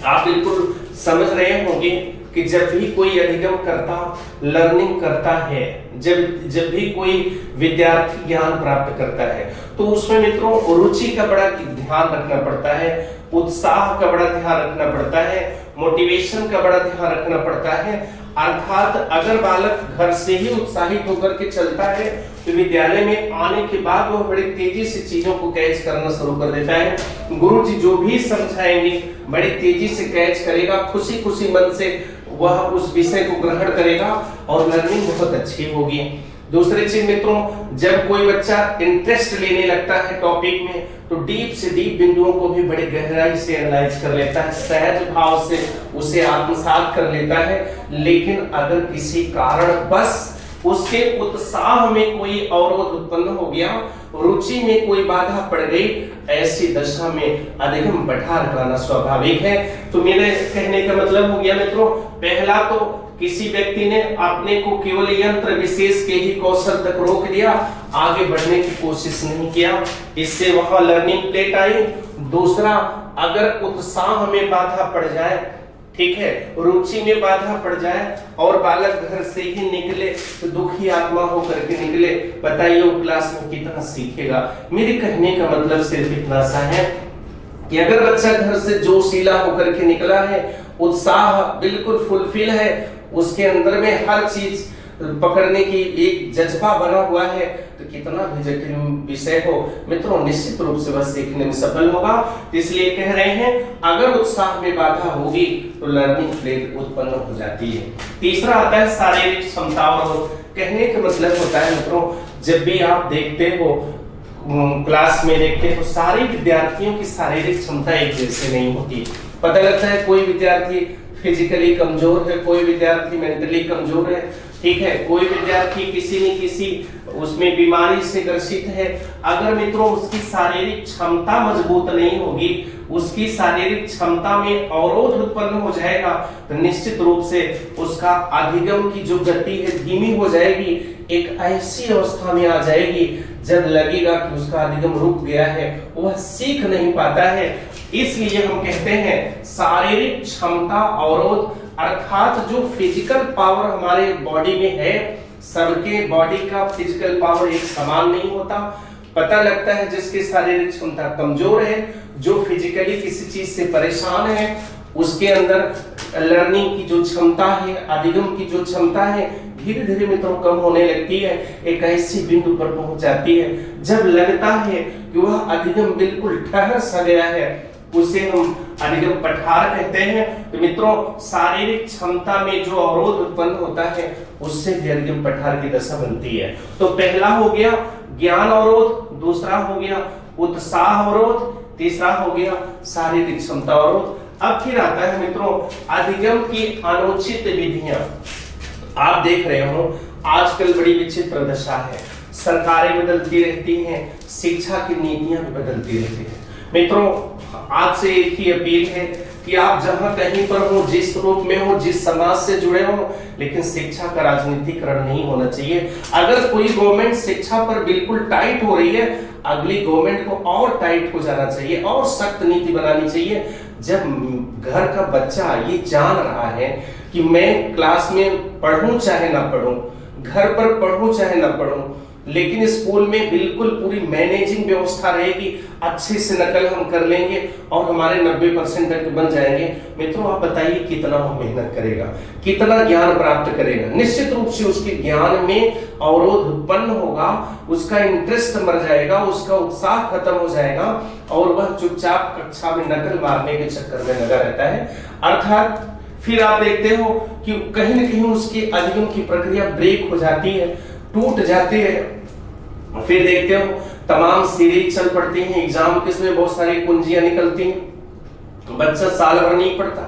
आप बिल्कुल समझ रहे होंगे कि जब भी कोई अधिगम करता लर्निंग करता है, जब भी कोई विद्यार्थी ज्ञान प्राप्त करता है तो उसमें मित्रों रुचि का बड़ा ध्यान रखना पड़ता है, उत्साह का बड़ा ध्यान रखना पड़ता है, मोटिवेशन का बड़ा ध्यान रखना पड़ता है। अर्थात अगर बालक घर से ही उत्साहित होकर के चलता है तो विद्यालय में आने के बाद वो बड़ी तेजी से चीजों को कैच करना शुरू कर देता है। गुरुजी जो भी समझाएंगे बड़ी तेजी से कैच करेगा, खुशी खुशी मन से वह उस विषय को ग्रहण करेगा और लर्निंग बहुत अच्छी होगी। दूसरी चीज मित्रों, जब कोई बच्चा इंटरेस्ट लेने लगता है टॉपिक में तो डीप से डीप बिंदुओं को भी बड़े गहराई से एनालाइज कर लेता है, सहज भाव से उसे आत्मसात कर लेता है। लेकिन अगर किसी कारण बस उसके उत्साह में कोई अवरोध उत्पन्न हो गया, रुचि में कोई बाधा पड़ गई, ऐसी दशा में अधिगम पठार कराना स्वाभाविक है। तो मेरे कहने का मतलब हो गया मित्रों, पहला तो किसी व्यक्ति ने अपने को केवल यंत्र विशेष के ही कौशल तक रोक दिया, आगे बढ़ने की कोशिश नहीं किया, इससे वहां लर्निंग प्लेट आई। दूसरा, अगर उत्साह में बाधा पड़ जाए, ठीक है, रुचि में बाधा पड़ जाए और बालक घर से ही निकले तो दुखी आत्मा होकर के निकले, बताइए वो क्लास में कितना सीखेगा। मेरे कहने का मतलब सिर्फ इतना सा है कि अगर बच्चा घर से जोशीला होकर के निकला है, उत्साह बिल्कुल फुलफिल है, उसके अंदर में हर चीज पकड़ने की एक जज्बा बना हुआ है, तो कितना भी जटिल विषय हो मित्रों निश्चित रूप से वह सीखने में सफल होगा। इसलिए कह रहे हैं अगर उत्साह में बाधा होगी तो लर्निंग प्लेट उत्पन्न हो जाती है। तीसरा आता है शारीरिक क्षमता अवरोध। कहने का मतलब होता है मित्रों, जब भी आप देखते हो क्लास में देखते हो सारे विद्यार्थियों की शारीरिक क्षमता एक जैसे नहीं होती। पता लगता है कोई विद्यार्थी फिजिकली कमजोर है, कोई विद्यार्थी मेंटली कमजोर है, ठीक है, कोई विद्यार्थी किसी न किसी उसमें बीमारी से ग्रसित है। अगर मित्रों उसकी शारीरिक क्षमता मजबूत नहीं होगी, उसकी शारीरिक क्षमता में अवरोध उत्पन्न हो जाएगा तो निश्चित रूप से उसका अधिगम की जो गति है धीमी हो जाएगी, एक ऐसी अवस्था में आ जाएगी जब लगेगा कि उसका अधिगम रुक गया है, वह सीख नहीं पाता है। इसलिए हम कहते हैं शारीरिक क्षमता अवरोध, अर्थात जो फिजिकल पावर हमारे बॉडी में है, सबके बॉडी का फिजिकल पावर एक समान नहीं होता। पता लगता है जिसकी शारीरिक क्षमता कमजोर है, जो फिजिकली किसी चीज से परेशान है, उसके अंदर लर्निंग की जो क्षमता है, अधिगम की जो क्षमता है धीरे धीरे मित्रों कम होने लगती है, एक ऐसी बिंदु पर पहुंच जाती है जब लगता है कि वह अधिगम बिल्कुल ठहर सा गया है, उसे हम अधिगम पठार कहते हैं। तो मित्रों शारीरिक क्षमता में जो अवरोध उत्पन्न होता है उससे भी अधिगम पठार की दशा बनती है। तो पहला हो गया ज्ञान अवरोध, दूसरा हो गया उत्साह अवरोध, तीसरा हो गया शारीरिक क्षमता अवरोध। अब फिर आता है मित्रों अधिगम की अनुचित विधियां। आप देख रहे हो आजकल बड़ी विचित्र दशा है, सरकारें बदलती रहती हैं, शिक्षा की नीतियां भी बदलती रहती हैं। मित्रों, आज से एक ही अपील है कि आप जहां कहीं पर हो, जिस रूप में हो, जिस समाज से जुड़े हो, लेकिन शिक्षा का राजनीतिकरण नहीं होना चाहिए। अगर कोई गवर्नमेंट शिक्षा पर बिल्कुल टाइट हो रही है, अगली गवर्नमेंट को और टाइट हो जाना चाहिए और सख्त नीति बनानी चाहिए। जब घर का बच्चा ये जान रहा है कि मैं क्लास में पढ़ूं चाहे ना पढ़ूं, घर पर पढ़ूं चाहे ना पढ़ूं, लेकिन स्कूल में बिल्कुल पूरी मैनेजिंग व्यवस्था रहेगी, अच्छे से नकल हम कर लेंगे और हमारे 90% अंक बन जाएंगे। मित्रों, आप बताइए कितना वो मेहनत करेगा, कितना ज्ञान प्राप्त करेगा। निश्चित रूप से उसके ज्ञान में अवरोध उत्पन्न होगा, उसका इंटरेस्ट मर जाएगा, उसका उत्साह खत्म हो जाएगा और वह चुपचाप कक्षा में नकल मारने के चक्कर में लगा रहता है। अर्थात फिर आप देखते हो कि कहीं न कहीं उसकी अधिगम की प्रक्रिया ब्रेक हो जाती है, टूट जाती है। फिर देखते हो तमाम सीरीज चल पड़ती हैं, एग्जाम के समय बहुत सारी कुंजियां निकलती हैं, बच्चा साल भर नहीं पढ़ता,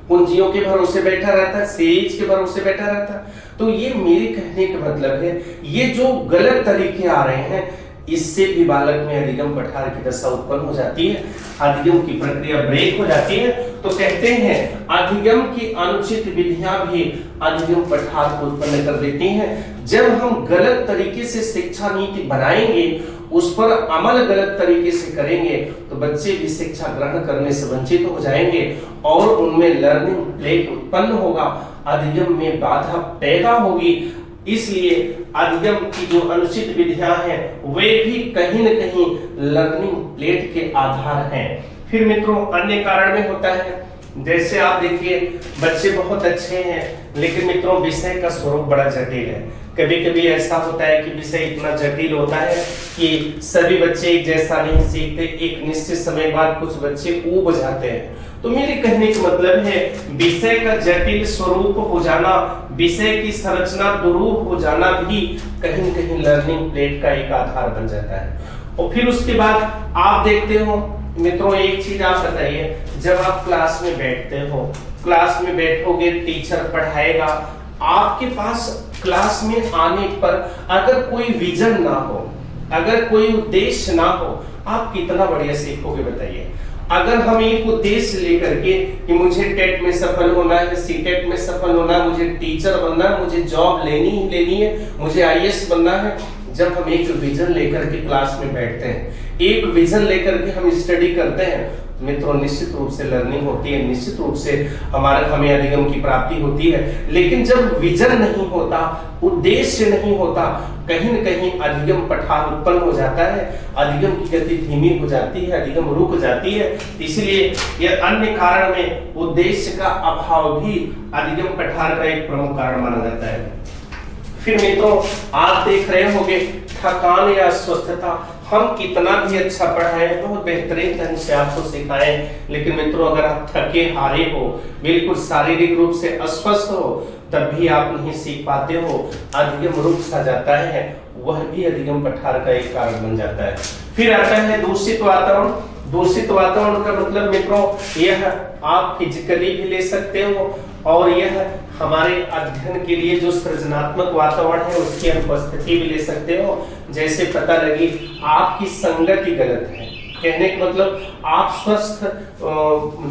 कुंजियों के भरोसे बैठा रहता है, सीरीज के भरोसे बैठा रहता है। तो ये मेरे कहने का मतलब है, ये जो गलत तरीके आ रहे हैं, इससे भी बालक में अधिगम पठार की दशा उत्पन्न हो जाती है, अधिगम की प्रक्रिया ब्रेक हो जाती है। तो कहते हैं अधिगम की अनुचित विधियां भी अधिगम पठार को उत्पन्न कर देती हैं। जब हम गलत तरीके से शिक्षा नीति बनाएंगे, उस पर अमल गलत तरीके से करेंगे, तो बच्चे भी शिक्षा ग्रहण करने से वंचित हो जाएंगे और उनमें लर्निंग प्लेग उत्पन्न होगा, अधिगम में बाधा पैदा होगी। इसलिए अधिगम की जो अनुचित विधियां हैं, वे भी कहीं न कहीं लर्निंग प्लेट के आधार हैं। फिर मित्रों, अन्य कारण में होता है, जैसे आप देखिए बच्चे बहुत अच्छे हैं, लेकिन मित्रों विषय का स्वरूप बड़ा जटिल है। कभी कभी ऐसा होता है कि विषय इतना जटिल होता है कि सभी बच्चे एक जैसा नहीं सीखते, एक निश्चित समय बाद कुछ बच्चे ऊब जाते हैं। तो मेरे कहने का मतलब है, विषय का जटिल स्वरूप हो जाना, विषय की संरचना दुरूह हो जाना भी कहीं न कहीं लर्निंग प्लेट का एक आधार बन जाता है। और फिर उसके बाद आप देखते हो मित्रों, एक चीज आप बताइए, जब आप क्लास में बैठते हो, क्लास में बैठोगे, टीचर पढ़ाएगा, आपके पास क्लास में आने पर अगर कोई विजन ना हो, अगर कोई उद्देश्य ना हो, आप कितना बढ़िया सीखोगे बताइए। अगर हम एक उद्देश्य लेकर के कि मुझे टेट में सफल होना है, सीटेट में सफल होना है, मुझे टीचर बनना है, मुझे जॉब लेनी ही लेनी है, मुझे आईएएस बनना है, जब हम एक विजन लेकर के क्लास में बैठते हैं, एक विजन लेकर के हम स्टडी करते हैं, मित्रों निश्चित रूप से लर्निंग होती है, निश्चित रूप से हमें अधिगम की प्राप्ति होती है। लेकिन जब विजन नहीं होता, उद्देश्य नहीं होता, कहीं न कहीं अधिगम पठार उत्पन्न हो जाता है, अधिगम की गति धीमी हो जाती है, अधिगम रुक जाती है। इसलिए यह अन्य कारण में उद्देश्य का अभाव भी अधिगम पठार का एक प्रमुख कारण माना जाता है। फिर मित्रों, आप देख रहे होंगे थकान या अस्वस्थता, हम कितना भी अच्छा पढ़ाएं, बहुत बेहतरीन ढंग से आपको सिखाएं, लेकिन मित्रों अगर आप थके हारे हो, बिल्कुल शारीरिक रूप से अस्वस्थ हो, तब भी आप नहीं सीख पाते हो, अधिगम रुक सा जाता है, वह भी अधिगम पठार का एक कारण बन जाता है। फिर आता है दूषित वातावरण। दूषित वातावरण का मतलब मित्रों, यह आप फिजिकली भी ले सकते हो और यह हमारे अध्ययन के लिए जो सृजनात्मक वातावरण है उसकी अनुपस्थिति भी ले सकते हो। जैसे पता लगी आपकी संगति गलत है, कहने का मतलब आप स्वस्थ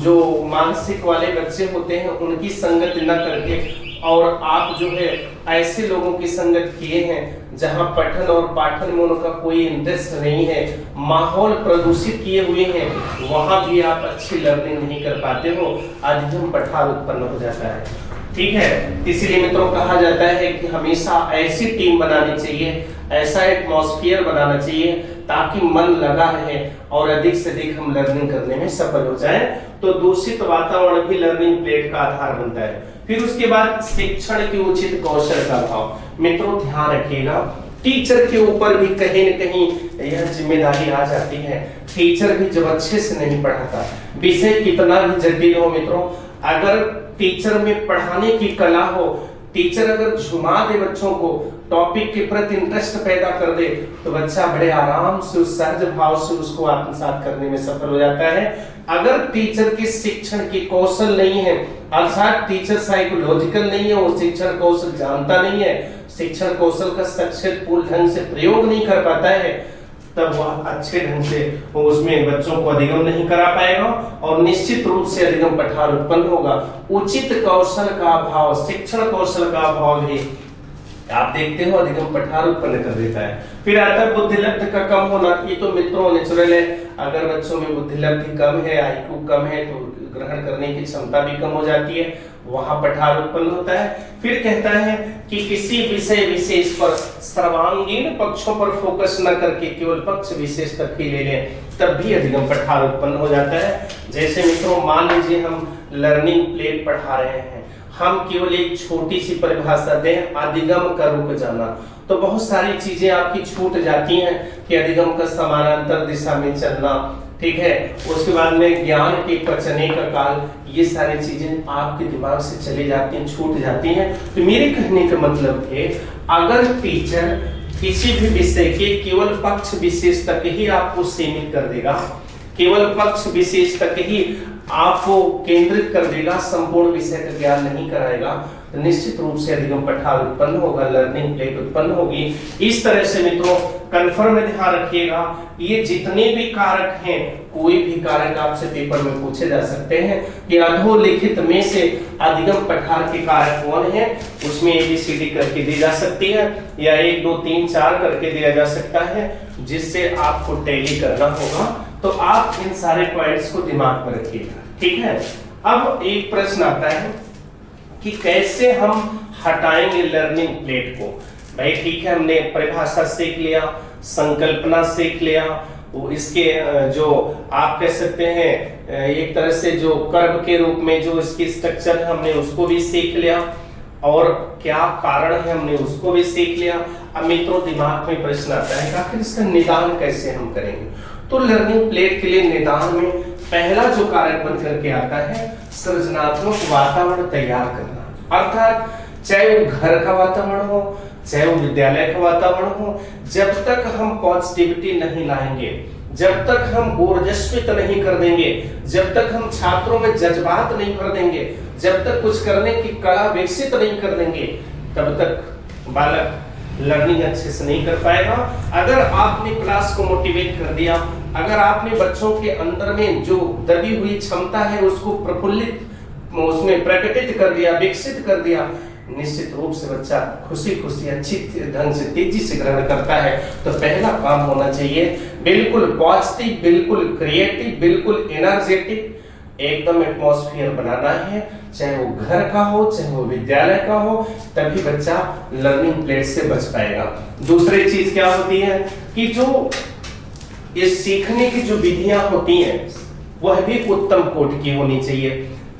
जो मानसिक वाले बच्चे होते हैं उनकी संगत न करके और आप जो है ऐसे लोगों की संगत किए हैं जहां पठन और पाठन में उनका कोई इंटरेस्ट नहीं है, माहौल प्रदूषित किए हुए हैं, वहां भी आप अच्छी लर्निंग नहीं कर पाते हो, अधिगम पठार उत्पन्न हो जाता है। ठीक है, इसलिए मित्रों कहा जाता है कि हमेशा ऐसी टीम बनानी चाहिए, ऐसा एटमॉस्फेयर बनाना चाहिए ताकि मन लगा रहे और अधिक से अधिक हम लर्निंग करने में सफल हो जाएं। तो दूषित वातावरण भी लर्निंग प्लेट का आधार बनता है। फिर उसके बाद शिक्षण की उचित कौशल का अभाव। मित्रों ध्यान रखिएगा, टीचर के ऊपर भी कहीं न कहीं यह जिम्मेदारी आ जाती है। टीचर भी जब अच्छे से नहीं पढ़ाता, विषय कितना भी जटिल हो मित्रों, अगर टीचर में पढ़ाने की कला हो, टीचर अगर झुमा दे बच्चों को, टॉपिक के प्रति इंटरेस्ट पैदा कर दे, तो बच्चा बड़े आराम से उस सहज भाव से उसको आत्मसात करने में सफल हो जाता है। अगर टीचर के शिक्षण की कौशल नहीं है, अर्थात टीचर साइकोलॉजिकल नहीं है, वो शिक्षण कौशल जानता नहीं है, शिक्षण कौशल का सक्सेसफुल ढंग से प्रयोग नहीं कर पाता है, तब वह अच्छे ढंग से उसमें बच्चों को अधिगम नहीं करा पाएगा और निश्चित रूप से अधिगम पठार उत्पन्न होगा। उचित कौशल का अभाव, शिक्षण कौशल का अभाव भी आप देखते हो अधिगम पठार उत्पन्न कर देता है। फिर आता है बुद्धि लब्धि का कम होना। ये तो मित्रों नेचुरल है, अगर बच्चों में बुद्धि लब्धि कम है, आईक्यू कम है, तो ग्रहण करने की क्षमता भी कम हो जाती है, वहां पठार उत्पन्न होता है। फिर कहता है कि किसी विषय विशेष पर सर्वांगीण पक्षों पर फोकस न करके केवल पक्ष विशेष तक ही ले लें, तब भी अधिगम पठार उत्पन्न हो जाता है। जैसे मित्रों मान लीजिए हम लर्निंग प्लेट पढ़ा रहे हैं, हम केवल एक छोटी सी परिभाषा दें, अधिगम का रुक जाना, तो बहुत सारी चीजें आपकी छूट जाती हैं कि अधिगम का समानांतर दिशा में चलना, ठीक है, उसके बाद में ज्ञान के पचने का काल, ये सारी चीजें आपके दिमाग से चली जाती हैं, छूट जाती हैं। तो मेरे कहने का मतलब है, अगर टीचर किसी भी विषय के केवल पक्ष विशेष तक ही आपको सीमित कर देगा, केवल पक्ष विशेष तक ही आपको केंद्रित कर देगा, संपूर्ण विषय का ज्ञान नहीं कराएगा, तो निश्चित रूप से अधिगम पठार उत्पन्न होगा, लर्निंग प्लेट उत्पन्न होगी। इस तरह से मित्रों कन्फर्म ध्यान रखिएगा, ये जितने भी कारक हैं, कोई भी कारक आपसे पेपर में पूछे जा सकते हैं कि अधोलिखित में से अधिगम पठार के कारक कौन है, उसमें ABCD करके दी जा सकती है, या 1 2 3 4 करके दिया जा सकता है, जिससे आपको टैली करना होगा। तो आप इन सारे पॉइंट्स को दिमाग में रखिएगा, ठीक है। अब एक प्रश्न आता है कि कैसे हम हटाएंगे लर्निंग प्लेट को। भाई ठीक है, हमने परिभाषा सीख लिया, संकल्पना सीख लिया, वो इसके जो आप कह सकते हैं एक तरह से जो कर्व के रूप में जो इसकी स्ट्रक्चर है हमने उसको भी सीख लिया, और क्या कारण है हमने उसको भी सीख लिया। अब मित्रों दिमाग में प्रश्न आता है कि आखिर इसका निदान कैसे हम करेंगे। तो लर्निंग प्लेट के लिए निदान में पहला जो कारक बन करके आता है, सृजनात्मक वातावरण तैयार करना। अर्थात चाहे वो घर का वातावरण हो, चाहे वो विद्यालय का वातावरण हो, जब तक हम पॉजिटिविटी नहीं लाएंगे, जब तक हम ऊर्जस्वित नहीं कर देंगे, जब तक हम छात्रों में जज्बात नहीं भर देंगे, जब तक कुछ करने की कला विकसित नहीं कर देंगे, तब तक बालक लर्निंग अच्छे से नहीं कर पाएगा। अगर आपने क्लास को मोटिवेट कर दिया, अगर आपने बच्चों के अंदर में जो दबी हुई क्षमता है उसको प्रफुल्लित, उसमें प्रकटित कर दिया, विकसित कर दिया, निश्चित रूप से बच्चा खुशी खुशी अच्छी ढंग से तेजी से ग्रहण करता है। तो पहला काम होना चाहिए बिल्कुल पॉजिटिव, बिल्कुल क्रिएटिव, बिल्कुल एनर्जेटिक एकदम एटमॉस्फेयर बनाना है, चाहे वो घर का हो, चाहे वो विद्यालय का हो, तभी बच्चा लर्निंग प्लेट से बच पाएगा। दूसरी चीज क्या होती है कि जो ये सीखने की जो विधियां होती हैं वह भी उत्तम कोटि की होनी चाहिए।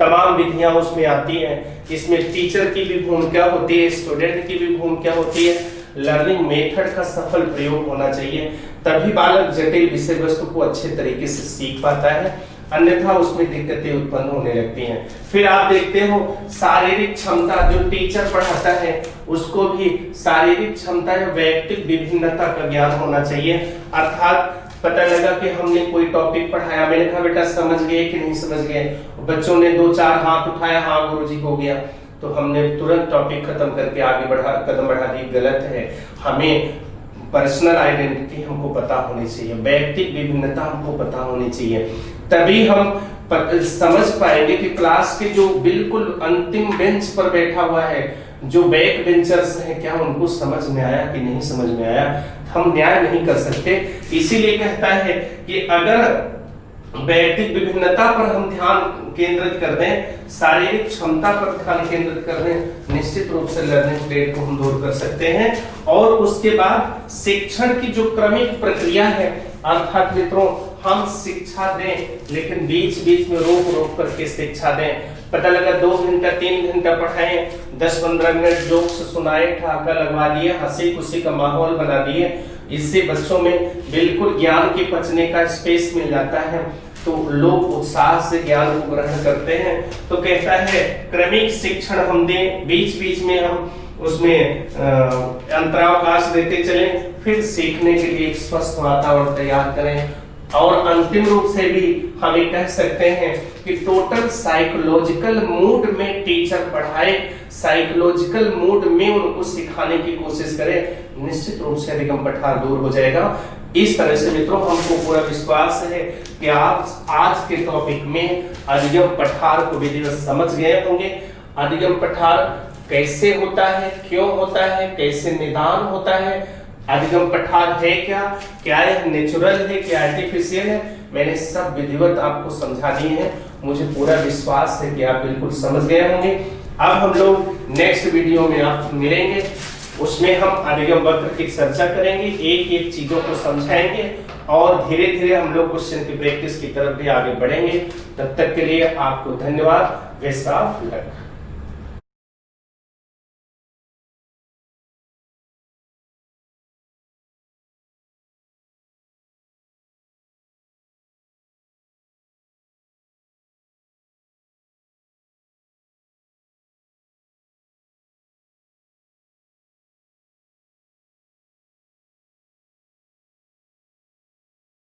तमाम विधियां उसमें आती हैं, इसमें टीचर की भी भूमिका होती है, स्टूडेंट की भी भूमिका होती है, लर्निंग मेथड का सफल प्रयोग होना चाहिए, तभी बालक जटिल विषय वस्तु को अच्छे तरीके से सीख पाता है, अन्यथा उसमें दिक्कतें उत्पन्न होने लगती हैं। फिर आप देखते हो शारीरिक क्षमता, जो टीचर पढ़ाता है उसको भी शारीरिक क्षमता या वैयक्तिक विभिन्नता का ज्ञान होना चाहिए। अर्थात पता लगा कि हमने कोई टॉपिक पढ़ाया, मैंने कहा बेटा समझ गए कि नहीं समझ गए, बच्चों ने 2-4 हाथ उठाया, हाँ गुरुजी हो गया, तो हमने तुरंत टॉपिक खत्म करके आगे कदम बढ़ा दी, गलत है। हमें पर्सनल आइडेंटिटी हमको पता होनी चाहिए, वैयक्तिक विभिन्नता हमको पता होनी चाहिए, तभी हम समझ पाएंगे कि क्लास के जो बिल्कुल अंतिम बेंच पर बैठा हुआ है, जो बैक बेंचर्स हैं, क्या उनको समझ में आया कि नहीं समझ में आया। हम न्याय नहीं कर सकते, इसीलिए कहता है कि अगर वैयक्तिक विभिन्नता पर हम ध्यान केंद्रित कर दें, शारीरिक क्षमता पर ध्यान केंद्रित कर दें, निश्चित रूप से लर्निंग प्लेट को हम दूर कर सकते हैं। और उसके बाद शिक्षण की जो क्रमिक प्रक्रिया है, अर्थात मित्रों हम शिक्षा दें लेकिन बीच बीच में रोक रोक करके शिक्षा दें। पता लगा 2 घंटा 3 घंटा पढ़ाएं, 10-15 मिनट जोक्स सुनाए, ठहाका लगवा दिए, हंसी खुशी का माहौल बना दिए, इससे बच्चों में बिल्कुल ज्ञान के पचने का स्पेस मिल जाता है। तो लोग उत्साह से ज्ञान को ग्रहण करते हैं। तो कहता है क्रमिक शिक्षण हम दें, बीच बीच में हम उसमें अंतरावकाश देते चलें, फिर सीखने के लिए एक स्वस्थ वातावरण तैयार करें। और अंतिम रूप से भी हम ये कह सकते हैं कि टोटल साइकोलॉजिकल मूड में टीचर पढ़ाए, साइकोलॉजिकल मूड में उनको सिखाने की कोशिश करें, निश्चित रूप से अधिगम पठार दूर हो जाएगा। इस तरह से मित्रों हमको पूरा विश्वास है कि आप आज के टॉपिक में अधिगम पठार को विधिवत समझ गए होंगे। अधिगम पठार कैसे होता है, क्यों होता है, कैसे निदान होता है, अधिगम पठार है क्या, क्या यह नेचुरल है, क्या आर्टिफिशियल है, मैंने सब विधिवत आपको समझा दी है। मुझे पूरा विश्वास है कि आप बिल्कुल समझ गए होंगे। अब हम लोग नेक्स्ट वीडियो में आप मिलेंगे, उसमें हम अधिगम वक्र की चर्चा करेंगे, एक एक चीजों को समझाएंगे और धीरे धीरे हम लोग क्वेश्चन की प्रैक्टिस की तरफ भी आगे बढ़ेंगे। तब तक के लिए आपको धन्यवाद। Best of luck.